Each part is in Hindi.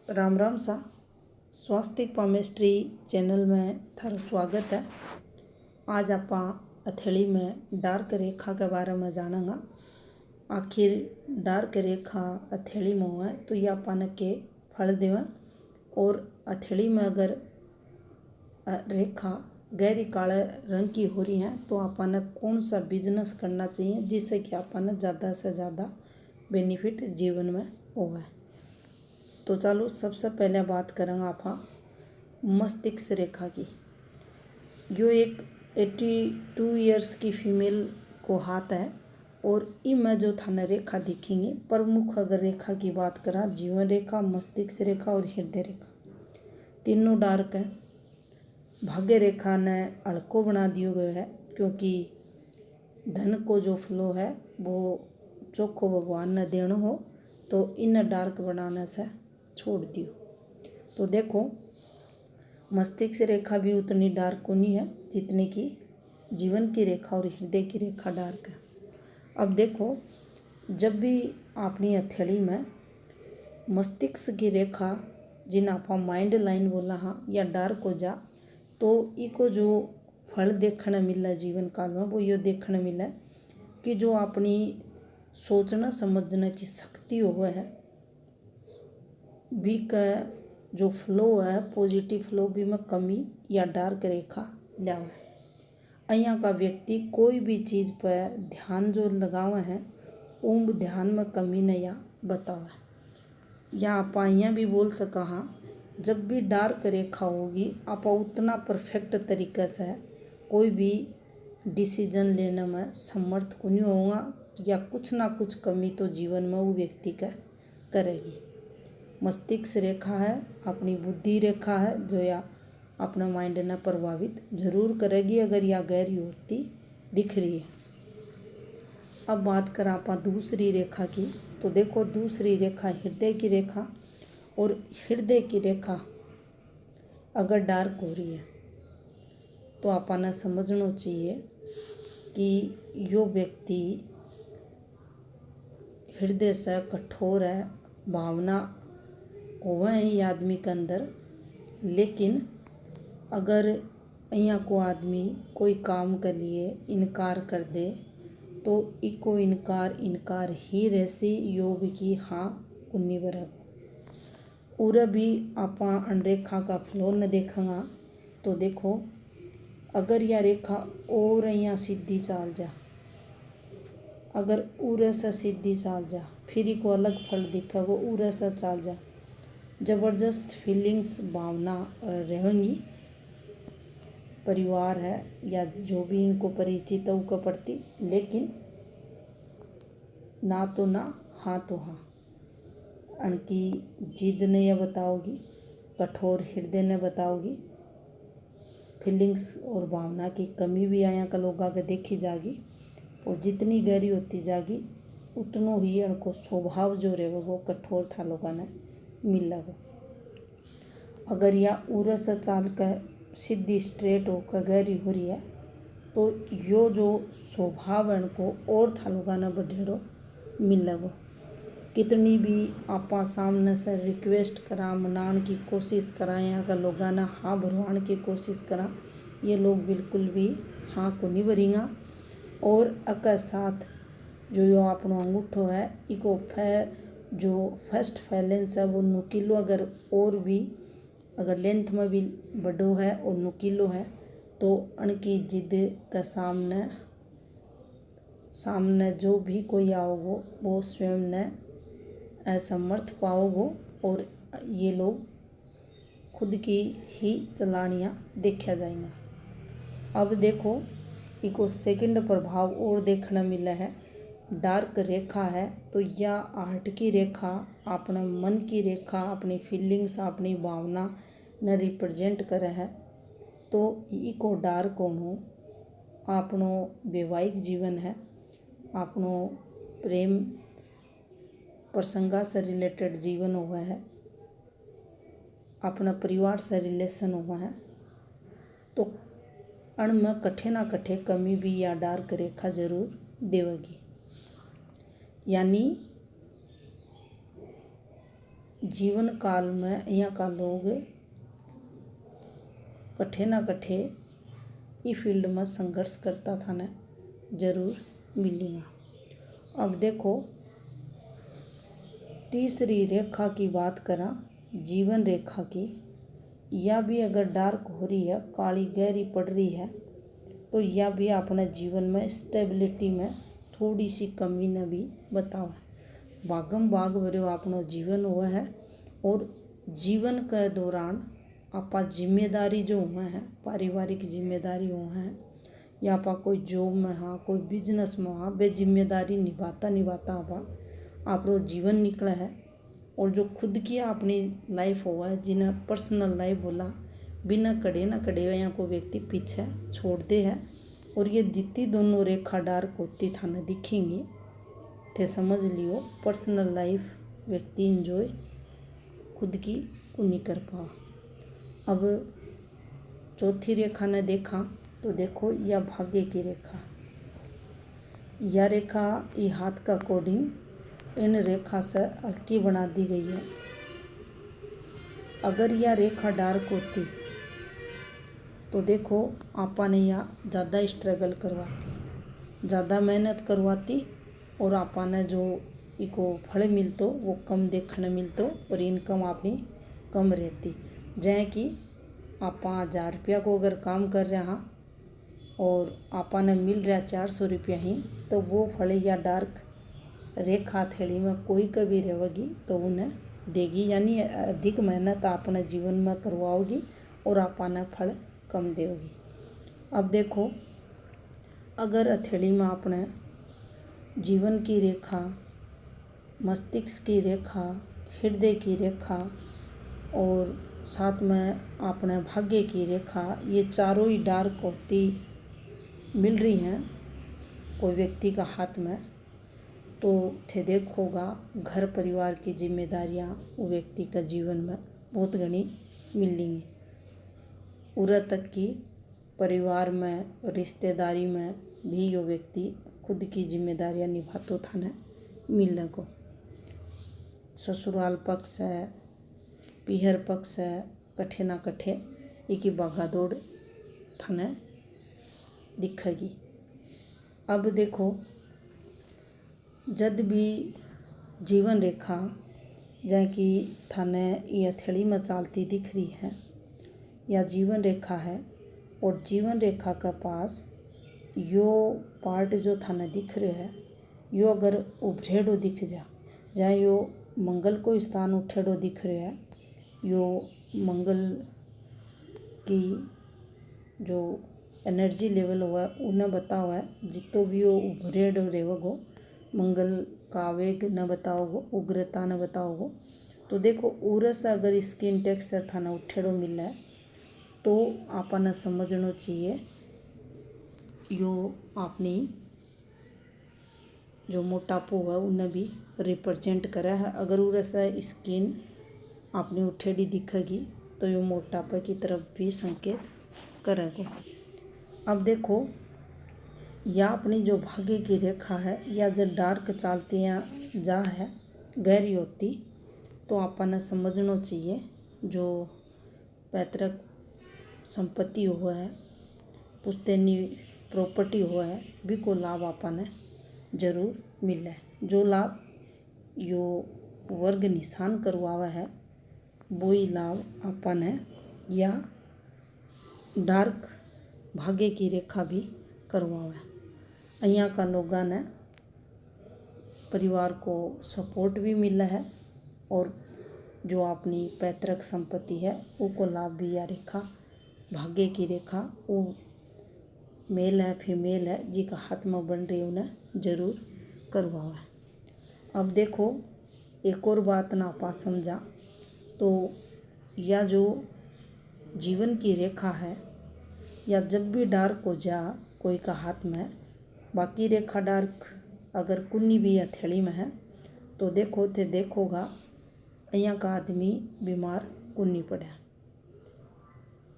राम राम सा स्वास्तिक पामेस्ट्री चैनल में थारो स्वागत है। आज आप हथेली में डार्क रेखा के बारे में जानेंगे। आखिर डार्क रेखा हथेली में है तो ये अपन के फल देवे, और हथेली में अगर रेखा गहरी काले रंग की हो रही है तो अपन कौन सा बिजनेस करना चाहिए जिससे कि अपन ज़्यादा से ज़्यादा बेनिफिट जीवन में होवे। तो चलो सबसे पहले बात करेंगे आप मस्तिष्क रेखा की। जो एक 82 इयर्स की फीमेल को हाथ है, और इनमें जो थाने रेखा दिखेंगी, प्रमुख अगर रेखा की बात करा, जीवन रेखा, मस्तिष्क रेखा और हृदय रेखा, तीनों डार्क है। भाग्य रेखा ने हल्को बना दिया गया है, क्योंकि धन को जो फ्लो है वो चोखो भगवान ने देना हो, तो इन डार्क बनाने से छोड़ दियो। तो देखो मस्तिष्क रेखा भी उतनी डार्क को नहीं है जितनी कि जीवन की रेखा और हृदय की रेखा डार्क है। अब देखो, जब भी अपनी हथेली में मस्तिष्क की रेखा, जिन आप माइंड लाइन बोला हाँ, या डार्क हो जा, तो इको जो फल देखने मिला जीवन काल में वो ये देखने मिला कि जो अपनी सोचना समझने की शक्ति हो है भी का जो फ्लो है, पॉजिटिव फ्लो भी में कमी या डार्क रेखा लावे। अहियाँ का व्यक्ति कोई भी चीज़ पर ध्यान जो लगावे है वो ध्यान में कमी नहीं या बतावे। या आप यहाँ भी बोल सका हाँ, जब भी डार्क रेखा होगी आप उतना परफेक्ट तरीके से कोई भी डिसीजन लेने में समर्थ को नहीं होगा, या कुछ ना कुछ कमी तो जीवन में वो व्यक्ति का करेगी। मस्तिष्क रेखा है अपनी बुद्धि रेखा है, जो या अपना माइंड ने प्रभावित जरूर करेगी अगर यह गहरी होती दिख रही है। अब बात करें आप दूसरी रेखा की, तो देखो दूसरी रेखा हृदय की रेखा, और हृदय की रेखा अगर डार्क हो रही है तो अपन समझना चाहिए कि यो व्यक्ति हृदय से कठोर है, भावना होवे है ये आदमी के अंदर। लेकिन अगर यहाँ को आदमी कोई काम के लिए इनकार कर दे तो इको इनकार ही रहसी योग की हाँ उन्नी बराबर। और भी आप रेखा का फ्लो न देखेंगा तो देखो, अगर यह रेखा और यहाँ सीधी चाल जा, अगर उरे से सीधी चाल जा, फिर इको अलग फल दिखेगा। उरे से चाल जा, ज़बरदस्त फीलिंग्स भावना रहेंगी, परिवार है या जो भी इनको परिचित है उसके प्रति, लेकिन ना तो ना हाँ तो हाँ। अनकी जिद ने यह बताओगी, कठोर हृदय ने बताओगी, फीलिंग्स और भावना की कमी भी आया का लोग आगे देखी जाएगी, और जितनी गहरी होती जाएगी उतनो ही उनको स्वभाव जो रहे वो कठोर था लोगों ने मिलेगा। अगर यह उरस चाल कर सीधी स्ट्रेट होकर गहरी हो रही है तो यो जो स्वभाव है उनको और था लोगों ने बढ़ेरो मिलेगा। कितनी भी आप सामने से रिक्वेस्ट करा, मनाने की कोशिश करा, यहाँ का लोगों ने हाँ भरवाने की कोशिश करा, ये लोग बिल्कुल भी हाँ को नहीं भरेंगे। और अके साथ जो यो अपनो अंगूठो है इको जो फर्स्ट फैलेंस है वो नुकीलो, अगर और भी अगर लेंथ में भी बड़ो है और नुकीलो है तो उनकी जिद के सामने जो भी कोई आओगो वो स्वयं ने असमर्थ पाओगो, और ये लोग खुद की ही चलानियाँ देखा जाएंगे। अब देखो इको सेकंड प्रभाव और देखने मिला है। डार्क रेखा है तो यह आर्ट की रेखा, अपने मन की रेखा, अपनी फीलिंग्स, अपनी भावना ने रिप्रेजेंट करे है। तो इको डार्क होनो अपनो वैवाहिक जीवन है, अपनो प्रेम प्रसंगा से रिलेटेड जीवन हुआ है, अपना परिवार से रिलेशन हुआ है, तो अणमें कठे ना कठे कमी भी या डार्क रेखा जरूर देवेगी। यानी जीवन काल में यहाँ का लोग कठे ना कठे ई फील्ड में संघर्ष करता था न जरूर मिलेगा। अब देखो तीसरी रेखा की बात करा, जीवन रेखा की, या भी अगर डार्क हो रही है, काली गहरी पड़ रही है, तो यह भी अपने जीवन में स्टेबिलिटी में थोड़ी सी कमी न भी बतावा। भागम भाग भरो अपनो जीवन हुआ है और जीवन के दौरान आपा जिम्मेदारी जो हुआ है, पारिवारिक जिम्मेदारी हुआ है या आपा कोई जॉब में हाँ, कोई बिजनेस में हाँ, वे जिम्मेदारी निभाता आप जीवन निकला है। और जो खुद की अपनी लाइफ हुआ है, जिन्हें पर्सनल लाइफ बोला, बिना कड़े ना कड़े हुए यहाँ को व्यक्ति पीछे छोड़ दे है। और ये जितनी दोनों रेखा डार्क होती था न दिखेंगी, थे समझ लियो पर्सनल लाइफ व्यक्ति इंजॉय खुद की को नहीं कर पा। अब चौथी रेखा ने देखा तो देखो यह भाग्य की रेखा, यह रेखा ये हाथ का अकॉर्डिंग इन रेखा से हल्की बना दी गई है। अगर यह रेखा डार्क होती तो देखो आपा ने यह ज़्यादा स्ट्रगल करवाती, ज़्यादा मेहनत करवाती और आपा ने जो इको फल मिलतो वो कम देखने मिलतो और इनकम अपनी कम रहती। जै कि आपा 1000 रुपया को अगर काम कर रहे हाँ और आपा ने मिल रहा 400 रुपया ही, तो वो फल या डार्क रेखा थैली में कोई कभी रहेगी तो उन्हें देगी, यानी अधिक मेहनत आपने जीवन में करवाओगी और आपने फल कम देगी। अब देखो अगर हथेली में आपने जीवन की रेखा, मस्तिष्क की रेखा, हृदय की रेखा और साथ में आपने भाग्य की रेखा, ये चारों ही डार्क होती मिल रही हैं कोई व्यक्ति का हाथ में, तो थे देखोगा घर परिवार की जिम्मेदारियां वो व्यक्ति का जीवन में बहुत घनी मिलेंगी। उरा तक की परिवार में रिश्तेदारी में भी यो व्यक्ति खुद की जिम्मेदारियां निभातो थाने मिलने को। ससुराल पक्ष है, पीहर पक्ष है, कठे ना कठे एक ही भागा दौड़ थाने दिखेगी। अब देखो जद भी जीवन रेखा जै कि थाने ये हथेली में चालती दिख रही है या जीवन रेखा है, और जीवन रेखा का पास यो पार्ट जो थाने दिख रहे है, यो अगर उभरेडो दिख जा, जहाँ यो मंगल को स्थान उठेडो दिख रहे है, यो मंगल की जो एनर्जी लेवल हुआ उन्हें बताओ है, जितो भी वो उभरेडो रहेगो मंगल का आवेग न बताओगो, उग्रता न बताओगो। तो देखो उरस अगर स्किन टेक्सचर थाना उठेड़ो मिला है तो आपने समझना चाहिए यो अपनी जो मोटापो है उन्हें भी रिप्रेजेंट करा है। अगर उरस स्किन अपनी उठेड़ी दिखेगी तो यो मोटापे की तरफ भी संकेत करेगा। अब देखो या अपनी जो भाग्य की रेखा है या जब डार्क चालती जा है गहरी होती, तो आपने समझना चाहिए जो पैतृक संपत्ति हुआ है, पुश्तैनी प्रॉपर्टी हुआ है, भी को लाभ आपने जरूर मिले। जो लाभ यो वर्ग निशान करवावा है वो ही लाभ आपने या डार्क भाग्य की रेखा भी करवावा है। यहाँ का लोगों ने परिवार को सपोर्ट भी मिला है और जो अपनी पैतृक संपत्ति है उसको लाभ भी या रेखा भाग्य की रेखा वो मेल है फीमेल है जिसका हाथ में बन रही उन्हें जरूर करवावा है। अब देखो एक और बात ना पा समझा, तो या जो जीवन की रेखा है या जब भी डार्क हो जा कोई का हाथ में, बाकी रेखा डार्क अगर कुन्नी भी हथेली में है तो देखोगा यहाँ का आदमी बीमार कुन्नी पड़ा,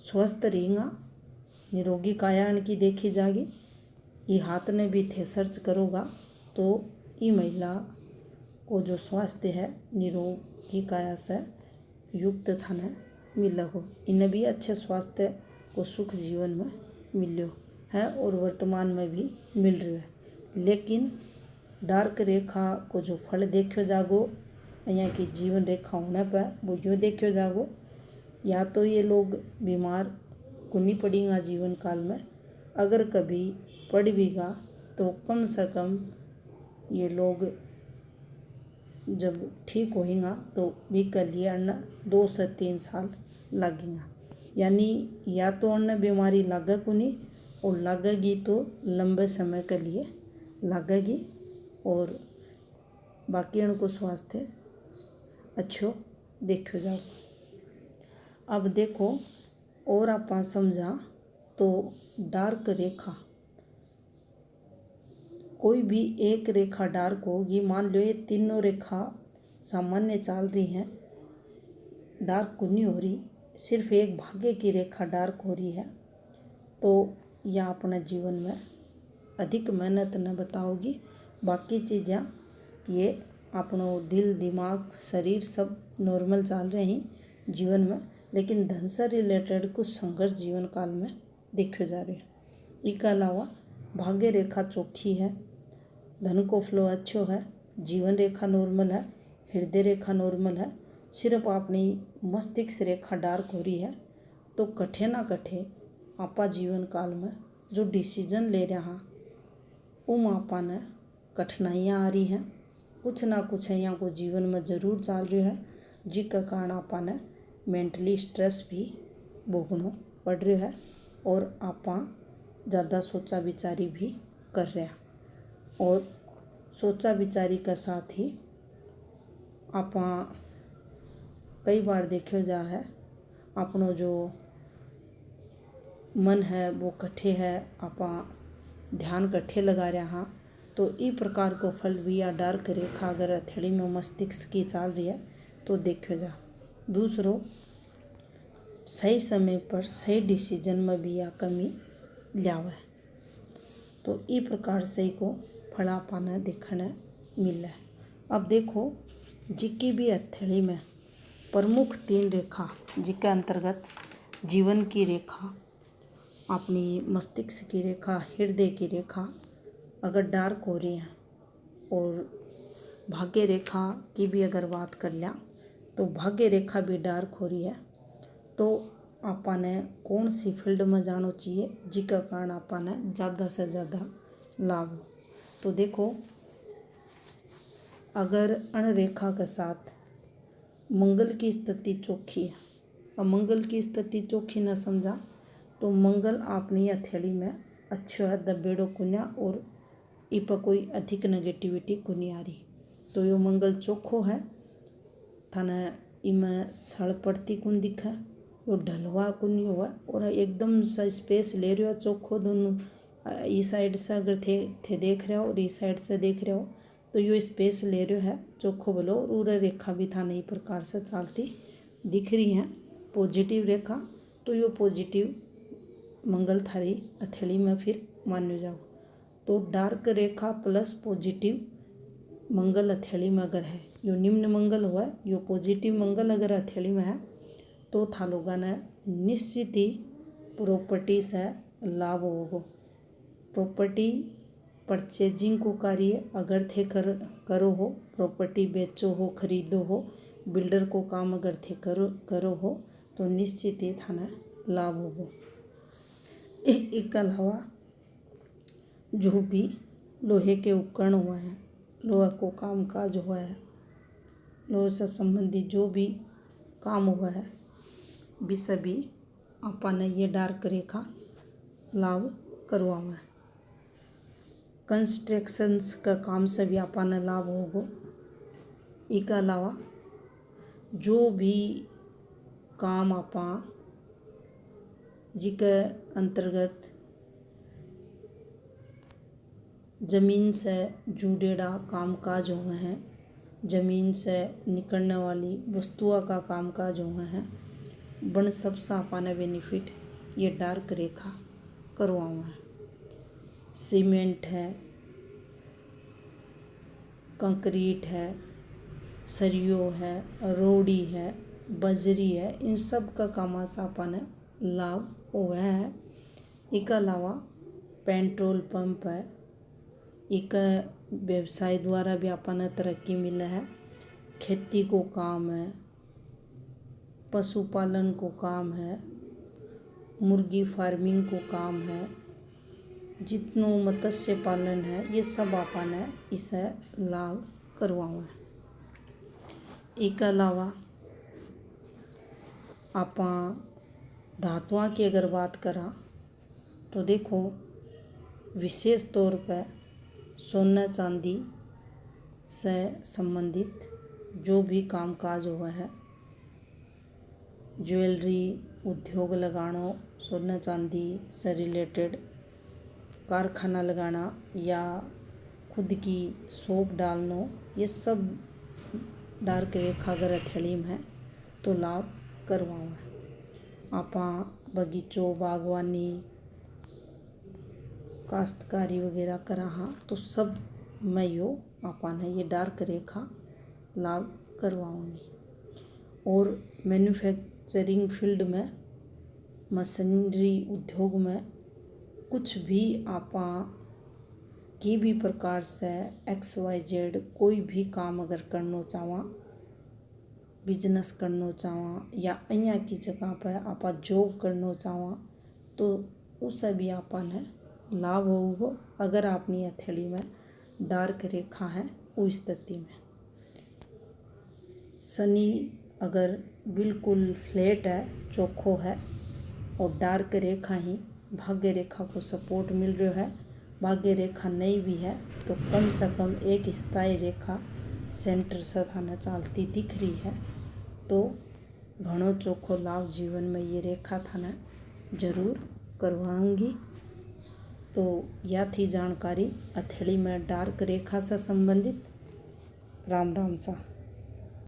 स्वस्थ रहेगा, निरोगी काया की देखी जाएगी। ये हाथ ने भी थे सर्च करोगा तो ये महिला को जो स्वास्थ्य है निरोग की काया से युक्त थाने मिला हो। इन्हें भी अच्छे स्वास्थ्य को सुख जीवन में मिलो है और वर्तमान में भी मिल रहा है। लेकिन डार्क रेखा को जो फल देखो जागो यहाँ की जीवन रेखा होने पर वो यूँ देखो जागो, या तो ये लोग बीमार को नहीं पड़ेगा जीवन काल में, अगर कभी पड़ भी गा तो कम से कम ये लोग जब ठीक होएगा तो भी कर लिए अन्न 2 से 3 साल लगेगा। यानी या तो अन्न बीमारी लागे को नहीं, और लगेगी तो लंबे समय के लिए लगेगी, और बाकी उनको स्वास्थ्य अच्छो देखो जाओ। अब देखो और आप समझा तो डार्क रेखा, कोई भी एक रेखा डार्क होगी, मान लो ये तीनों रेखा सामान्य चल रही हैं, डार्क को नहीं हो रही, सिर्फ एक भाग्य की रेखा डार्क हो रही है, तो यह अपने जीवन में अधिक मेहनत न बताओगी। बाकी चीज़ें ये अपनो दिल दिमाग शरीर सब नॉर्मल चल रहे हैं जीवन में, लेकिन धन से रिलेटेड कुछ संघर्ष जीवन काल में देखे जा रहे हैं। इसके अलावा भाग्य रेखा चौखी है, धन को फ्लो अच्छो है, जीवन रेखा नॉर्मल है, हृदय रेखा नॉर्मल है, सिर्फ अपनी मस्तिष्क रेखा डार्क हो रही है। तो कठे ना कठे आपा जीवन काल में जो डिसीजन ले रहा उम आपा ने कठिनाइयाँ आ रही हैं, कुछ ना कुछ यहाँ को जीवन में जरूर चल रही है, जिसका कारण आपा ने मेंटली स्ट्रेस भी भोगना पड़ रहा है, और आपा ज़्यादा सोचा विचारी भी कर रहे हैं। और सोचा विचारी के साथ ही आपा कई बार देखो जा है अपनो जो मन है वो कट्ठे है, आपा ध्यान कट्ठे लगा रहा हाँ, तो इस प्रकार को फल भी या डार्क रेखा अगर हथेली में मस्तिष्क की चल रही है तो देखो जा। दूसरों सही समय पर सही डिसीजन में भी या कमी लियावे, तो इस प्रकार से को फला पाना देखने मिला है। अब देखो जिसकी भी हथेली में प्रमुख 3 रेखा, जिसके अंतर्गत जीवन की रेखा, अपनी मस्तिष्क की रेखा, हृदय की रेखा अगर डार्क हो रही है, और भाग्य रेखा की भी अगर बात कर लिया तो भाग्य रेखा भी डार्क हो रही है, तो आपा ने कौन सी फील्ड में जाना चाहिए जिसका कारण आपा ने ज़्यादा से ज़्यादा लाभ हो। तो देखो अगर अण रेखा के साथ मंगल की स्थिति चौखी है, अब मंगल की स्थिति चौखी न समझा तो मंगल अपनी हथेली में अच्छो है, दबेड़ो कुन्या, और इस पर कोई अधिक नेगेटिविटी को नहीं आ रही, तो यो मंगल चोखो है, थाने इमें सड़ पड़ती कुन दिखे, यो ढलवा कुन नहीं हुआ, और एकदम सा स्पेस ले रहे हो चोखो दोनों, इस साइड से अगर थे देख रहे हो और इस साइड से देख रहे हो तो यो स्पेस ले रहे है चोखो बोलो, और रेखा भी था नई प्रकार से चलती दिख रही है पॉजिटिव रेखा, तो यो पॉजिटिव मंगल थारी हथेली में फिर मान्यो जाओ। तो डार्क रेखा प्लस पॉजिटिव मंगल हथेली में अगर है, यो निम्न मंगल हुआ है, यो पॉजिटिव मंगल अगर हथेली में है तो था लोगों ने निश्चित ही प्रॉपर्टी से लाभ होगा। प्रॉपर्टी परचेजिंग को कार्य अगर थे करो हो, प्रॉपर्टी बेचो हो, खरीदो हो, बिल्डर को काम अगर थे करो हो तो निश्चित ही थाना लाभ होगा। इसके अलावा जो भी लोहे के उपकरण हुआ है, लोहा को काम काज हुआ है, लोहे से संबंधित जो भी काम हुआ है भी सभी आपा ने ये डार्क रेखा लाभ करवावा है। कंस्ट्रक्शंस का काम से भी आपा ने लाभ होगा। इसके अलावा जो भी काम आपा जिसके अंतर्गत जमीन से जुड़ेड़ा काम काज हुए हैं, जमीन से निकलने वाली वस्तुओं का काम काज हुए हैं, बन सब आपा ने बेनिफिट ये डार्क रेखा करवाओ है। सीमेंट है, कंक्रीट है, सरियो है, रोड़ी है, बजरी है, इन सब का कामा से अपन लाभ हुआ है। इसके अलावा पेट्रोल पंप है, एक व्यवसाय द्वारा भी अपन तरक्की मिला है। खेती को काम है, पशुपालन को काम है, मुर्गी फार्मिंग को काम है, जितनो मत्स्य पालन है, ये सब अपन है इसे लाभ करवाओ है। इसके अलावा आप धातुओं की अगर बात करा तो देखो विशेष तौर पर सोना चांदी से संबंधित जो भी कामकाज हुआ है, ज्वेलरी उद्योग लगाना, सोना चांदी से रिलेटेड कारखाना लगाना या खुद की शॉप डालना, ये सब डार्क रेखा अगर हथेली में है तो लाभ करवाओ है। आप बगीचों, बागवानी, काश्तकारी वगैरह करा हाँ तो सब में यो अपन है ये डार्क रेखा लाभ करवाऊंगी। और मैन्युफैक्चरिंग फील्ड में, मशीनरी उद्योग में कुछ भी आप की भी प्रकार से XYZ कोई भी काम अगर करना चाहवा, बिजनेस करना चाहवा या अन्य की जगह पर आप जॉब करना चाहवा तो उसे भी अपन है लाभ हो अगर अपनी हथेली में डार्क रेखा है उस स्थिति में। शनि अगर बिल्कुल फ्लैट है, चोखो है और डार्क रेखा ही भाग्य रेखा को सपोर्ट मिल रहा है, भाग्य रेखा नहीं भी है तो कम से कम एक स्थायी रेखा सेंटर से थाने चलती दिख रही है तो घणो चोखो लाभ जीवन में ये रेखा थाने जरूर करवाऊंगी। तो यह थी जानकारी हथेली में डार्क रेखा से संबंधित। राम राम सा।